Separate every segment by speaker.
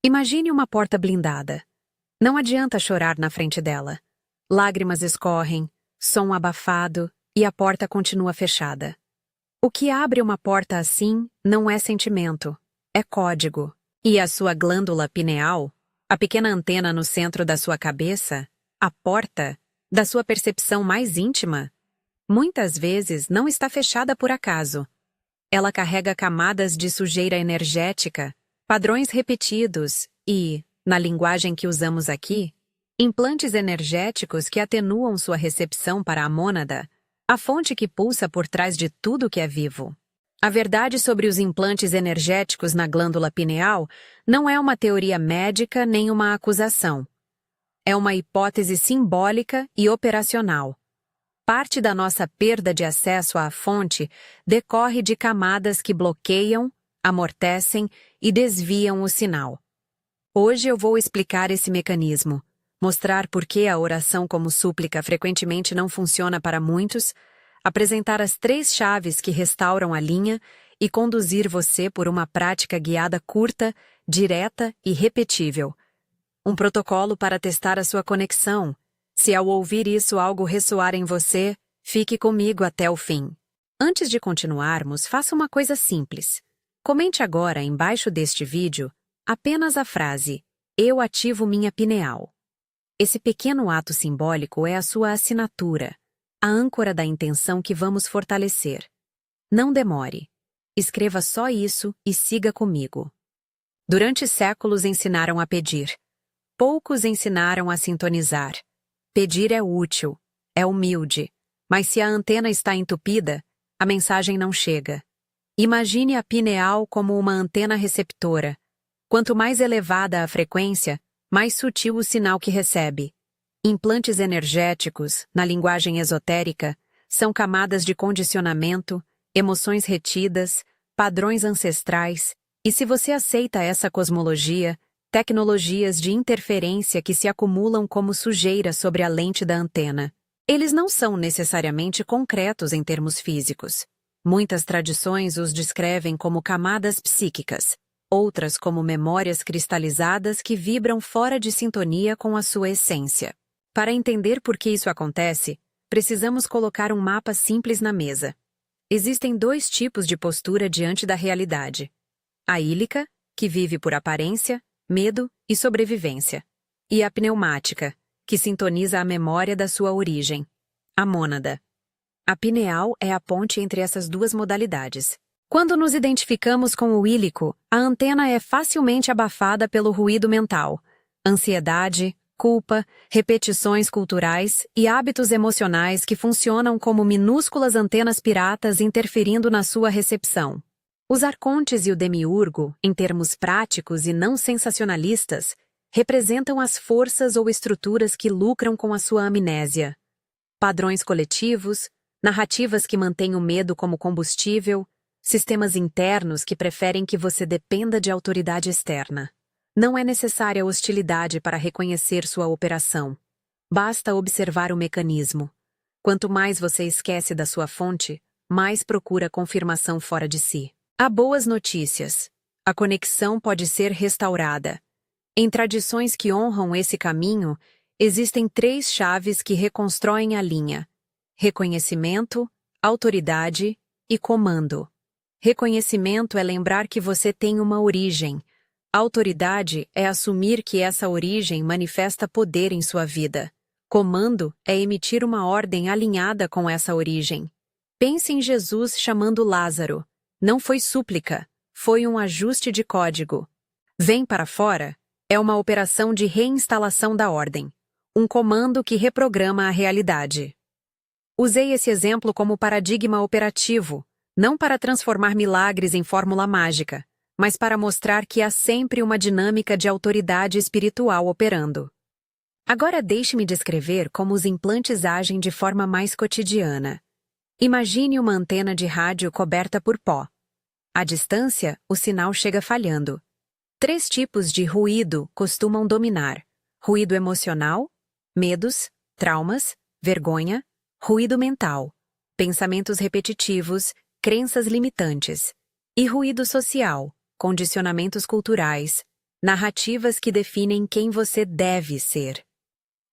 Speaker 1: Imagine uma porta blindada. Não adianta chorar na frente dela. Lágrimas escorrem, som abafado e a porta continua fechada. O que abre uma porta assim não é sentimento, é código. E a sua glândula pineal, a pequena antena no centro da sua cabeça, a porta da sua percepção mais íntima, muitas vezes não está fechada por acaso. Ela carrega camadas de sujeira energética, padrões repetidos e, na linguagem que usamos aqui, implantes energéticos que atenuam sua recepção para a mônada, a fonte que pulsa por trás de tudo que é vivo. A verdade sobre os implantes energéticos na glândula pineal não é uma teoria médica nem uma acusação. É uma hipótese simbólica e operacional. Parte da nossa perda de acesso à fonte decorre de camadas que bloqueiam, amortecem e desviam o sinal. Hoje eu vou explicar esse mecanismo, mostrar por que a oração como súplica frequentemente não funciona para muitos, apresentar as 3 chaves que restauram a linha e conduzir você por uma prática guiada curta, direta e repetível. Um protocolo para testar a sua conexão. Se ao ouvir isso algo ressoar em você, fique comigo até o fim. Antes de continuarmos, faça uma coisa simples. Comente agora, embaixo deste vídeo, apenas a frase "Eu ativo minha pineal". Esse pequeno ato simbólico é a sua assinatura, a âncora da intenção que vamos fortalecer. Não demore. Escreva só isso e siga comigo. Durante séculos ensinaram a pedir. Poucos ensinaram a sintonizar. Pedir é útil, é humilde, mas se a antena está entupida, a mensagem não chega. Imagine a pineal como uma antena receptora. Quanto mais elevada a frequência, mais sutil o sinal que recebe. Implantes energéticos, na linguagem esotérica, são camadas de condicionamento, emoções retidas, padrões ancestrais, e se você aceita essa cosmologia, tecnologias de interferência que se acumulam como sujeira sobre a lente da antena. Eles não são necessariamente concretos em termos físicos. Muitas tradições os descrevem como camadas psíquicas, outras como memórias cristalizadas que vibram fora de sintonia com a sua essência. Para entender por que isso acontece, precisamos colocar um mapa simples na mesa. Existem 2 tipos de postura diante da realidade. A ílica, que vive por aparência, medo e sobrevivência. E a pneumática, que sintoniza a memória da sua origem. A mônada. A pineal é a ponte entre essas 2 modalidades. Quando nos identificamos com o ílico, a antena é facilmente abafada pelo ruído mental. Ansiedade, culpa, repetições culturais e hábitos emocionais que funcionam como minúsculas antenas piratas interferindo na sua recepção. Os arcontes e o demiurgo, em termos práticos e não sensacionalistas, representam as forças ou estruturas que lucram com a sua amnésia. Padrões coletivos, narrativas que mantêm o medo como combustível, sistemas internos que preferem que você dependa de autoridade externa. Não é necessária hostilidade para reconhecer sua operação. Basta observar o mecanismo. Quanto mais você esquece da sua fonte, mais procura confirmação fora de si. Há boas notícias. A conexão pode ser restaurada. Em tradições que honram esse caminho, existem 3 chaves que reconstroem a linha: reconhecimento, autoridade e comando. Reconhecimento é lembrar que você tem uma origem. Autoridade é assumir que essa origem manifesta poder em sua vida. Comando é emitir uma ordem alinhada com essa origem. Pense em Jesus chamando Lázaro. Não foi súplica, foi um ajuste de código. Vem para fora é uma operação de reinstalação da ordem, um comando que reprograma a realidade. Usei esse exemplo como paradigma operativo, não para transformar milagres em fórmula mágica, mas para mostrar que há sempre uma dinâmica de autoridade espiritual operando. Agora deixe-me descrever como os implantes agem de forma mais cotidiana. Imagine uma antena de rádio coberta por pó. À distância, o sinal chega falhando. 3 tipos de ruído costumam dominar: ruído emocional, medos, traumas, vergonha, ruído mental, pensamentos repetitivos, crenças limitantes, e ruído social, condicionamentos culturais, narrativas que definem quem você deve ser.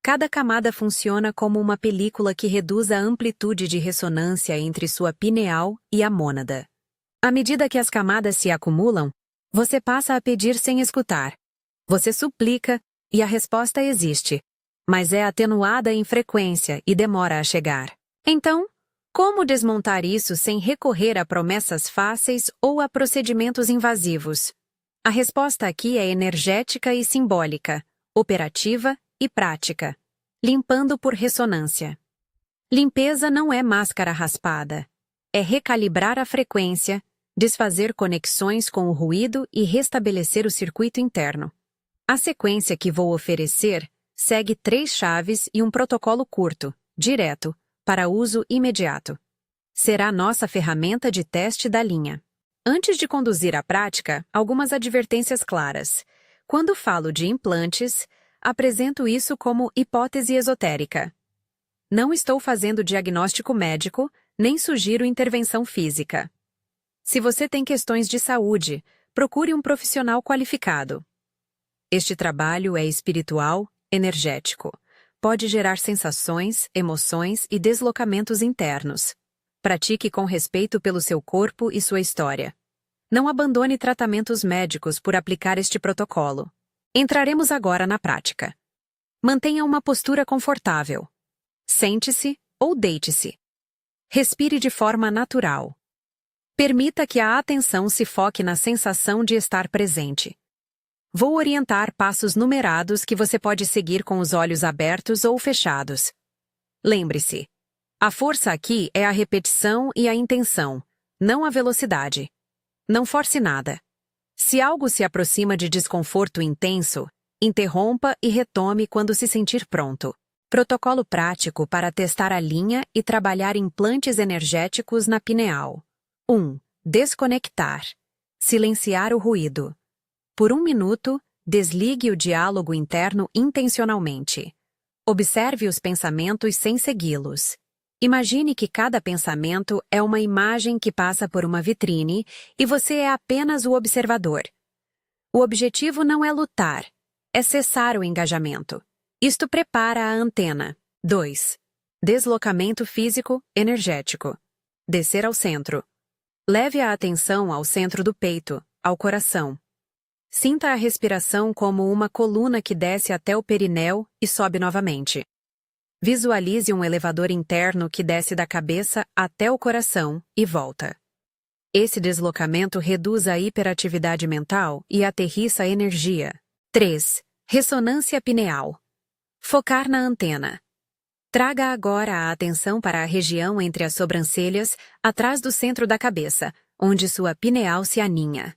Speaker 1: Cada camada funciona como uma película que reduz a amplitude de ressonância entre sua pineal e a mônada. À medida que as camadas se acumulam, você passa a pedir sem escutar. Você suplica e a resposta existe, mas é atenuada em frequência e demora a chegar. Então, como desmontar isso sem recorrer a promessas fáceis ou a procedimentos invasivos? A resposta aqui é energética e simbólica, operativa e prática, limpando por ressonância. Limpeza não é máscara raspada. É recalibrar a frequência, desfazer conexões com o ruído e restabelecer o circuito interno. A sequência que vou oferecer segue 3 chaves e um protocolo curto, direto, para uso imediato. Será nossa ferramenta de teste da linha. Antes de conduzir à prática, algumas advertências claras. Quando falo de implantes, apresento isso como hipótese esotérica. Não estou fazendo diagnóstico médico, nem sugiro intervenção física. Se você tem questões de saúde, procure um profissional qualificado. Este trabalho é espiritual, energético. Pode gerar sensações, emoções e deslocamentos internos. Pratique com respeito pelo seu corpo e sua história. Não abandone tratamentos médicos por aplicar este protocolo. Entraremos agora na prática. Mantenha uma postura confortável. Sente-se ou deite-se. Respire de forma natural. Permita que a atenção se foque na sensação de estar presente. Vou orientar passos numerados que você pode seguir com os olhos abertos ou fechados. Lembre-se, a força aqui é a repetição e a intenção, não a velocidade. Não force nada. Se algo se aproxima de desconforto intenso, interrompa e retome quando se sentir pronto. Protocolo prático para testar a linha e trabalhar implantes energéticos na pineal. 1. Desconectar. Silenciar o ruído. Por 1 minuto, desligue o diálogo interno intencionalmente. Observe os pensamentos sem segui-los. Imagine que cada pensamento é uma imagem que passa por uma vitrine e você é apenas o observador. O objetivo não é lutar, é cessar o engajamento. Isto prepara a antena. 2. Deslocamento físico energético. Descer ao centro. Leve a atenção ao centro do peito, ao coração. Sinta a respiração como uma coluna que desce até o perineu e sobe novamente. Visualize um elevador interno que desce da cabeça até o coração e volta. Esse deslocamento reduz a hiperatividade mental e aterrissa a energia. 3. Ressonância pineal. Focar na antena. Traga agora a atenção para a região entre as sobrancelhas, atrás do centro da cabeça, onde sua pineal se aninha.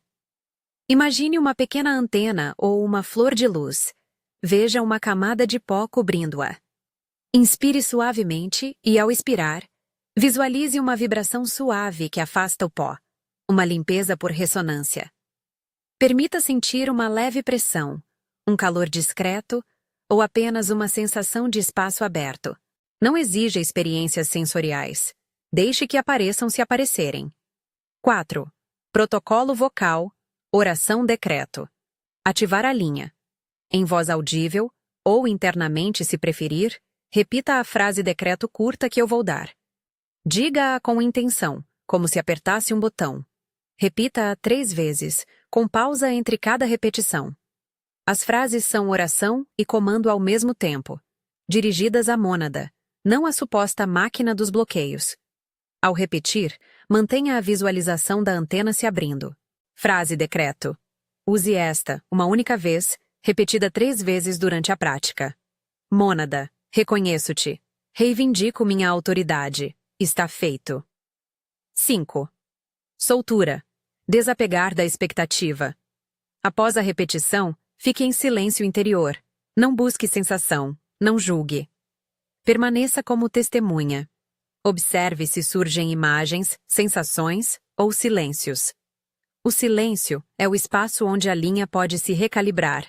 Speaker 1: Imagine uma pequena antena ou uma flor de luz. Veja uma camada de pó cobrindo-a. Inspire suavemente e, ao expirar, visualize uma vibração suave que afasta o pó, uma limpeza por ressonância. Permita sentir uma leve pressão, um calor discreto ou apenas uma sensação de espaço aberto. Não exija experiências sensoriais. Deixe que apareçam se aparecerem. 4. Protocolo vocal, oração decreto. Ativar a linha. Em voz audível, ou internamente se preferir, repita a frase decreto curta que eu vou dar. Diga-a com intenção, como se apertasse um botão. Repita-a 3 vezes, com pausa entre cada repetição. As frases são oração e comando ao mesmo tempo, dirigidas à mônada, não à suposta máquina dos bloqueios. Ao repetir, mantenha a visualização da antena se abrindo. Frase decreto. Use esta, uma única vez, repetida 3 vezes durante a prática. Mônada. Reconheço-te. Reivindico minha autoridade. Está feito. 5. Soltura. Desapegar da expectativa. Após a repetição, fique em silêncio interior. Não busque sensação. Não julgue. Permaneça como testemunha. Observe se surgem imagens, sensações ou silêncios. O silêncio é o espaço onde a linha pode se recalibrar.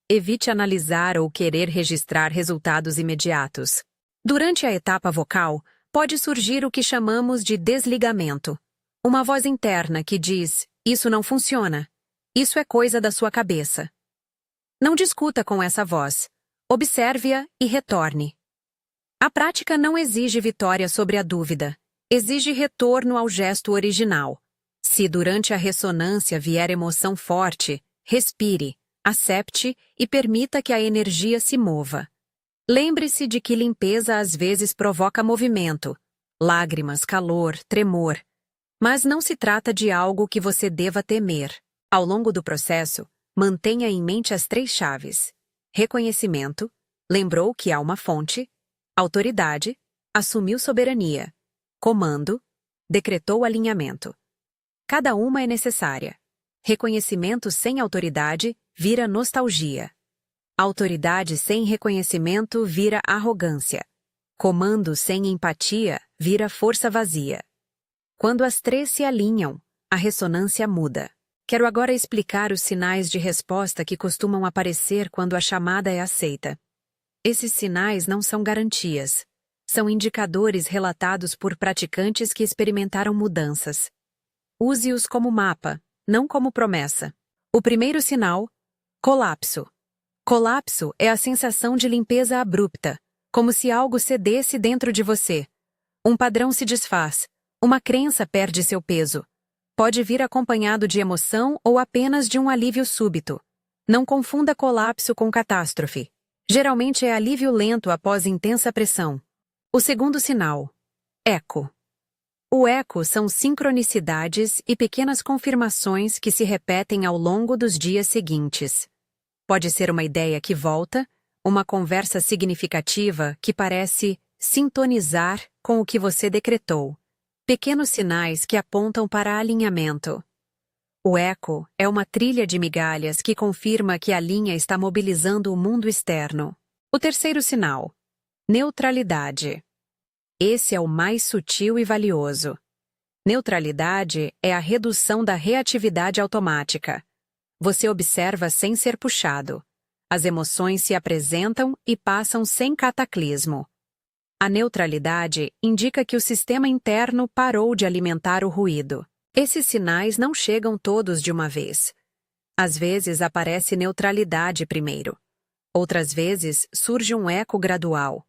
Speaker 1: Evite analisar ou querer registrar resultados imediatos. Durante a etapa vocal, pode surgir o que chamamos de desligamento. Uma voz interna que diz, isso não funciona. Isso é coisa da sua cabeça. Não discuta com essa voz. Observe-a e retorne. A prática não exige vitória sobre a dúvida. Exige retorno ao gesto original. Se durante a ressonância vier emoção forte, respire, acepte e permita que a energia se mova. Lembre-se de que limpeza às vezes provoca movimento, lágrimas, calor, tremor. Mas não se trata de algo que você deva temer. Ao longo do processo, mantenha em mente as 3 chaves. Reconhecimento, lembrou que há uma fonte. Autoridade, assumiu soberania. Comando, decretou alinhamento. Cada uma é necessária. Reconhecimento sem autoridade vira nostalgia. Autoridade sem reconhecimento vira arrogância. Comando sem empatia vira força vazia. Quando as 3 se alinham, a ressonância muda. Quero agora explicar os sinais de resposta que costumam aparecer quando a chamada é aceita. Esses sinais não são garantias. São indicadores relatados por praticantes que experimentaram mudanças. Use-os como mapa, não como promessa. O primeiro sinal: colapso. Colapso é a sensação de limpeza abrupta, como se algo cedesse dentro de você. Um padrão se desfaz, uma crença perde seu peso. Pode vir acompanhado de emoção ou apenas de um alívio súbito. Não confunda colapso com catástrofe. Geralmente é alívio lento após intensa pressão. O segundo sinal: eco. O eco são sincronicidades e pequenas confirmações que se repetem ao longo dos dias seguintes. Pode ser uma ideia que volta, uma conversa significativa que parece sintonizar com o que você decretou. Pequenos sinais que apontam para alinhamento. O eco é uma trilha de migalhas que confirma que a linha está mobilizando o mundo externo. O terceiro sinal: neutralidade. Esse é o mais sutil e valioso. Neutralidade é a redução da reatividade automática. Você observa sem ser puxado. As emoções se apresentam e passam sem cataclismo. A neutralidade indica que o sistema interno parou de alimentar o ruído. Esses sinais não chegam todos de uma vez. Às vezes aparece neutralidade primeiro. Outras vezes surge um eco gradual.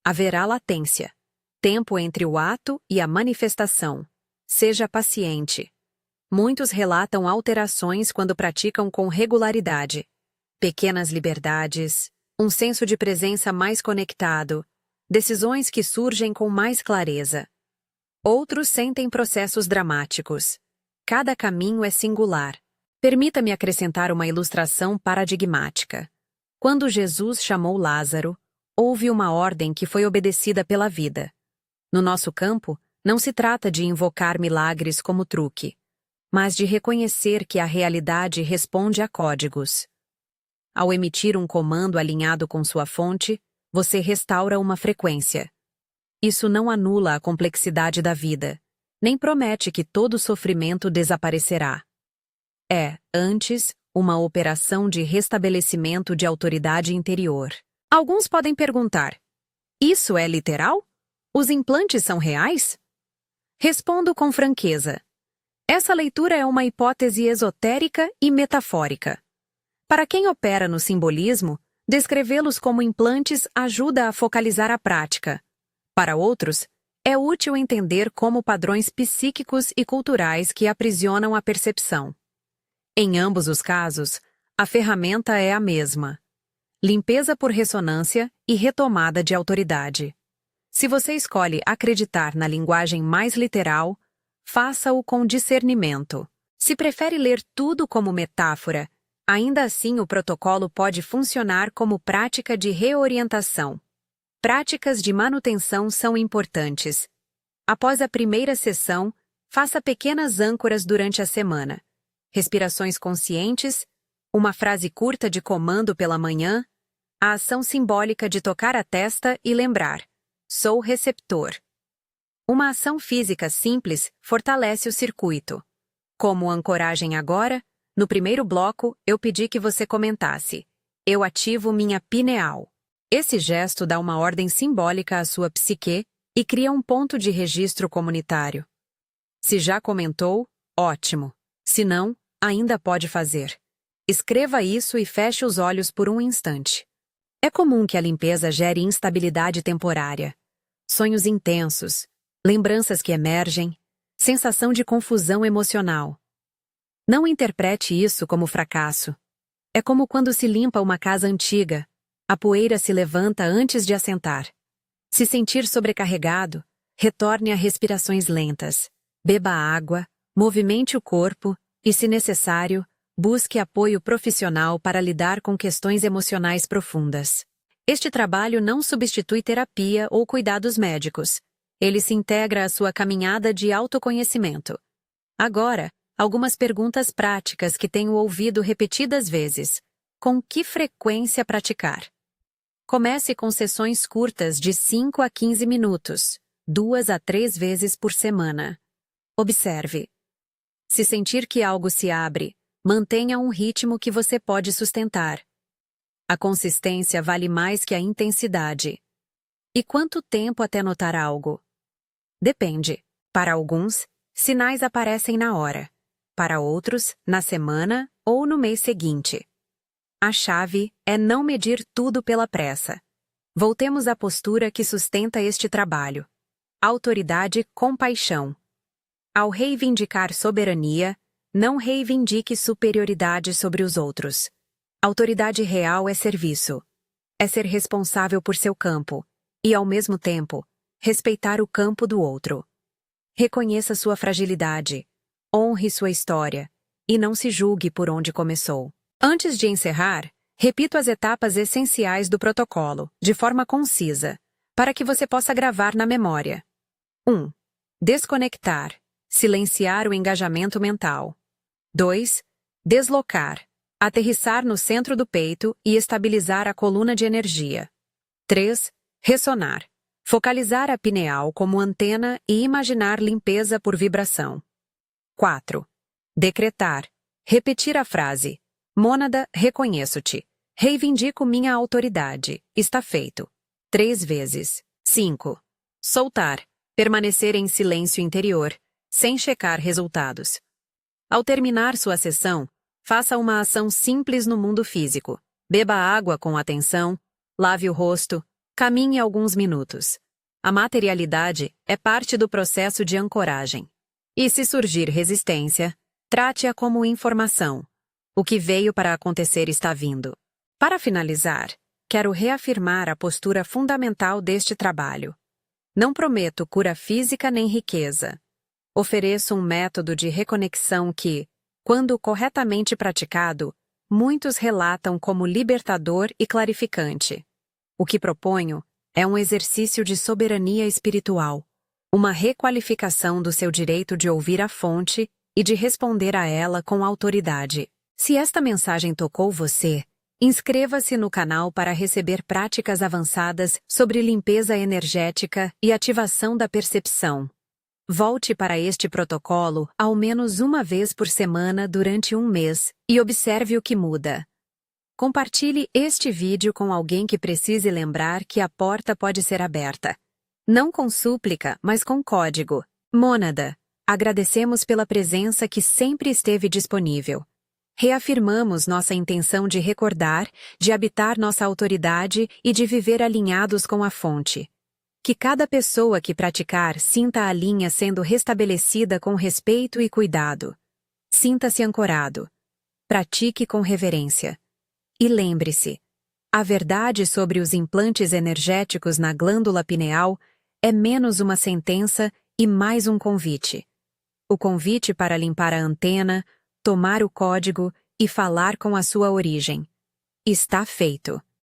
Speaker 1: Haverá latência. Tempo entre o ato e a manifestação. Seja paciente. Muitos relatam alterações quando praticam com regularidade. Pequenas liberdades, um senso de presença mais conectado, decisões que surgem com mais clareza. Outros sentem processos dramáticos. Cada caminho é singular. Permita-me acrescentar uma ilustração paradigmática. Quando Jesus chamou Lázaro, houve uma ordem que foi obedecida pela vida. No nosso campo, não se trata de invocar milagres como truque, mas de reconhecer que a realidade responde a códigos. Ao emitir um comando alinhado com sua fonte, você restaura uma frequência. Isso não anula a complexidade da vida, nem promete que todo sofrimento desaparecerá. É, antes, uma operação de restabelecimento de autoridade interior. Alguns podem perguntar: isso é literal? Os implantes são reais? Respondo com franqueza. Essa leitura é uma hipótese esotérica e metafórica. Para quem opera no simbolismo, descrevê-los como implantes ajuda a focalizar a prática. Para outros, é útil entender como padrões psíquicos e culturais que aprisionam a percepção. Em ambos os casos, a ferramenta é a mesma: limpeza por ressonância e retomada de autoridade. Se você escolhe acreditar na linguagem mais literal, faça-o com discernimento. Se prefere ler tudo como metáfora, ainda assim o protocolo pode funcionar como prática de reorientação. Práticas de manutenção são importantes. Após a primeira sessão, faça pequenas âncoras durante a semana. Respirações conscientes, uma frase curta de comando pela manhã, a ação simbólica de tocar a testa e lembrar: sou receptor. Uma ação física simples fortalece o circuito. Como ancoragem agora, no primeiro bloco, eu pedi que você comentasse: eu ativo minha pineal. Esse gesto dá uma ordem simbólica à sua psique e cria um ponto de registro comunitário. Se já comentou, ótimo. Se não, ainda pode fazer. Escreva isso e feche os olhos por um instante. É comum que a limpeza gere instabilidade temporária, sonhos intensos, lembranças que emergem, sensação de confusão emocional. Não interprete isso como fracasso. É como quando se limpa uma casa antiga. A poeira se levanta antes de assentar. Se sentir sobrecarregado, retorne a respirações lentas. Beba água, movimente o corpo e, se necessário, busque apoio profissional para lidar com questões emocionais profundas. Este trabalho não substitui terapia ou cuidados médicos. Ele se integra à sua caminhada de autoconhecimento. Agora, algumas perguntas práticas que tenho ouvido repetidas vezes. Com que frequência praticar? Comece com sessões curtas de 5 a 15 minutos, 2 a 3 vezes por semana. Observe. Se sentir que algo se abre, mantenha um ritmo que você pode sustentar. A consistência vale mais que a intensidade. E quanto tempo até notar algo? Depende. Para alguns, sinais aparecem na hora. Para outros, na semana ou no mês seguinte. A chave é não medir tudo pela pressa. Voltemos à postura que sustenta este trabalho. Autoridade com paixão. Ao reivindicar soberania, não reivindique superioridade sobre os outros. Autoridade real é serviço. É ser responsável por seu campo e, ao mesmo tempo, respeitar o campo do outro. Reconheça sua fragilidade, honre sua história e não se julgue por onde começou. Antes de encerrar, repito as etapas essenciais do protocolo, de forma concisa, para que você possa gravar na memória. 1. Desconectar, silenciar o engajamento mental. 2. Deslocar, aterrissar no centro do peito e estabilizar a coluna de energia. 3. Ressonar, focalizar a pineal como antena e imaginar limpeza por vibração. 4. Decretar, repetir a frase: Mônada, reconheço-te. Reivindico minha autoridade. Está feito. 3 vezes. 5. Soltar, permanecer em silêncio interior, sem checar resultados. Ao terminar sua sessão, faça uma ação simples no mundo físico. Beba água com atenção, lave o rosto, caminhe alguns minutos. A materialidade é parte do processo de ancoragem. E se surgir resistência, trate-a como informação. O que veio para acontecer está vindo. Para finalizar, quero reafirmar a postura fundamental deste trabalho. Não prometo cura física nem riqueza. Ofereço um método de reconexão que, quando corretamente praticado, muitos relatam como libertador e clarificante. O que proponho é um exercício de soberania espiritual, uma requalificação do seu direito de ouvir a fonte e de responder a ela com autoridade. Se esta mensagem tocou você, inscreva-se no canal para receber práticas avançadas sobre limpeza energética e ativação da percepção. Volte para este protocolo ao menos uma vez por semana durante um mês e observe o que muda. Compartilhe este vídeo com alguém que precise lembrar que a porta pode ser aberta. Não com súplica, mas com código. Mônada, agradecemos pela presença que sempre esteve disponível. Reafirmamos nossa intenção de recordar, de habitar nossa autoridade e de viver alinhados com a fonte. Que cada pessoa que praticar sinta a linha sendo restabelecida com respeito e cuidado. Sinta-se ancorado. Pratique com reverência. E lembre-se, a verdade sobre os implantes energéticos na glândula pineal é menos uma sentença e mais um convite. O convite para limpar a antena, tomar o código e falar com a sua origem. Está feito.